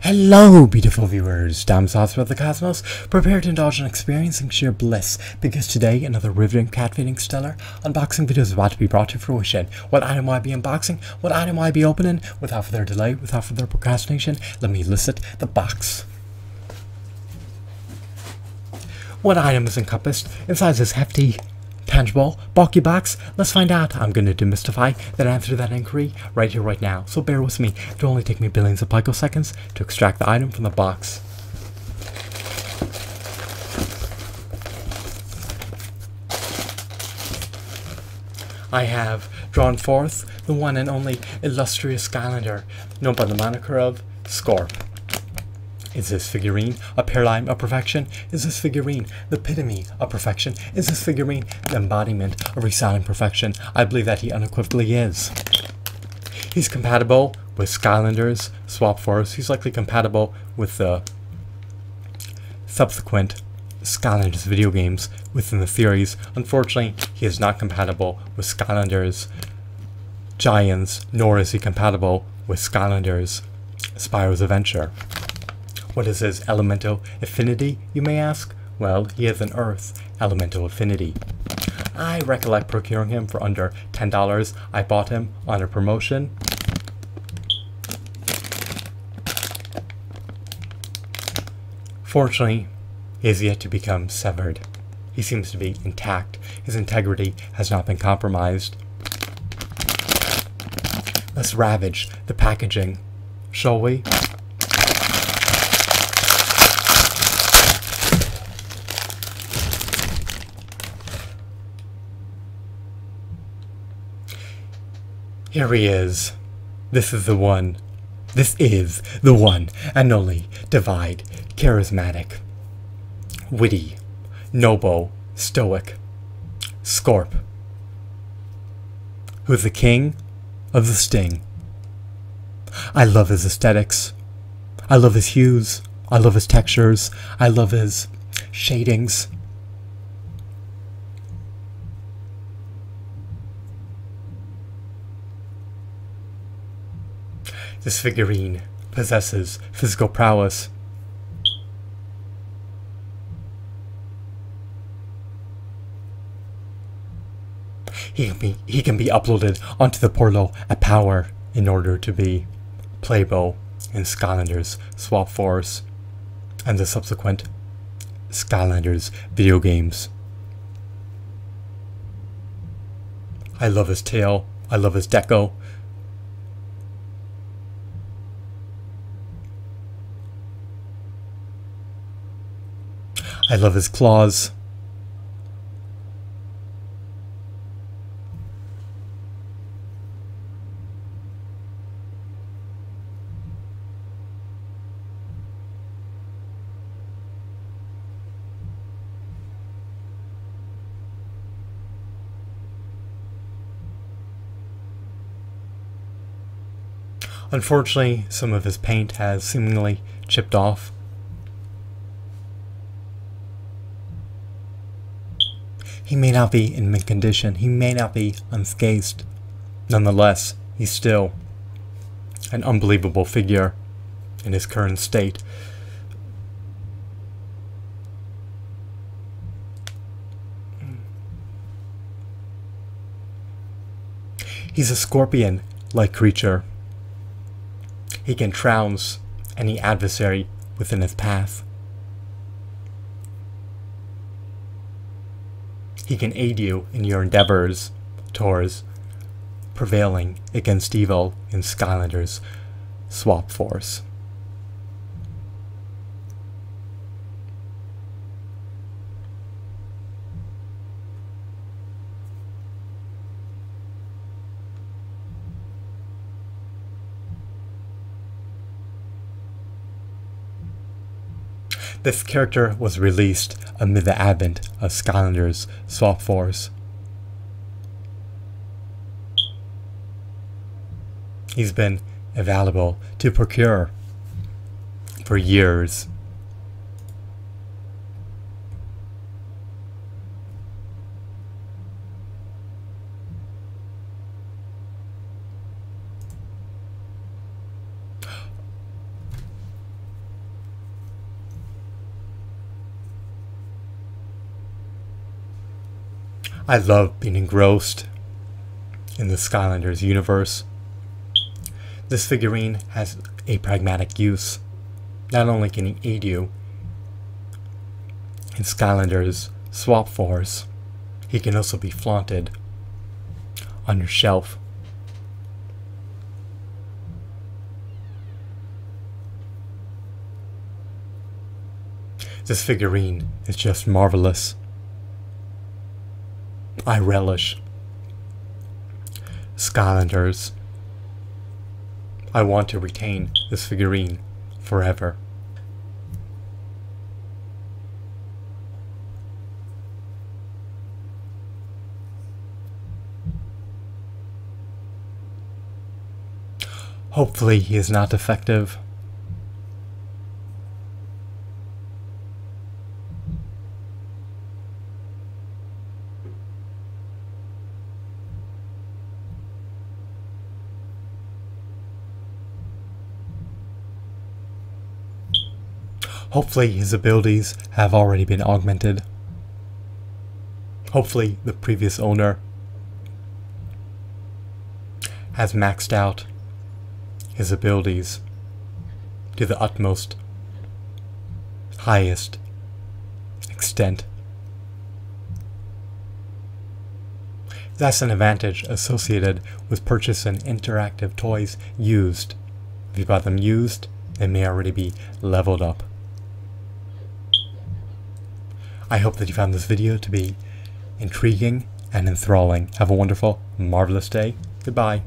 Hello, beautiful viewers, damsels throughout the cosmos. Prepare to indulge in experiencing sheer bliss, because today another riveting cat-feeding stellar unboxing video is about to be brought to fruition. What item will I be unboxing? What item will I be opening? Without further delay, without further procrastination, let me elicit the box. What item is encompassed inside this hefty, tangible, bulky box? Let's find out. I'm going to demystify that answer to that inquiry right here, right now. So bear with me. It will only take me billions of picoseconds to extract the item from the box. I have drawn forth the one and only illustrious Skylander, known by the moniker of Scorp. Is this figurine a paradigm of perfection? Is this figurine the epitome of perfection? Is this figurine the embodiment of resounding perfection? I believe that he unequivocally is. He's compatible with Skylanders, Swap Force. He's likely compatible with the subsequent Skylanders video games within the series. Unfortunately, he is not compatible with Skylanders Giants, nor is he compatible with Skylanders Spyro's Adventure. What is his elemental affinity, you may ask? Well, he has an Earth elemental affinity. I recollect procuring him for under $10. I bought him on a promotion. Fortunately, he has yet to become severed. He seems to be intact. His integrity has not been compromised. Let's ravage the packaging, shall we? Here he is. This is the one. This is the one and only divide, charismatic, witty, noble, stoic Scorp, who's the king of the sting. I love his aesthetics. I love his hues. I love his textures. I love his shadings. This figurine possesses physical prowess. He can be uploaded onto the portal at power in order to be playable in Skylanders Swap Force and the subsequent Skylanders video games. I love his tail. I love his deco. I love his claws. Unfortunately, some of his paint has seemingly chipped off. He may not be in mint condition, he may not be unscathed. Nonetheless, he's still an unbelievable figure in his current state. He's a scorpion-like creature. He can trounce any adversary within his path. He can aid you in your endeavors towards prevailing against evil in Skylanders Swap Force. This character was released amid the advent of Skylanders Swap Force. He's been available to procure for years. I love being engrossed in the Skylanders universe. This figurine has a pragmatic use. Not only can he aid you in Skylanders Swap Force, he can also be flaunted on your shelf. This figurine is just marvelous. I relish Skylanders. I want to retain this figurine forever. Hopefully he is not defective. Hopefully his abilities have already been augmented. Hopefully the previous owner has maxed out his abilities to the utmost, highest extent. That's an advantage associated with purchasing interactive toys used. If you buy them used, they may already be leveled up. I hope that you found this video to be intriguing and enthralling. Have a wonderful, marvelous day. Goodbye.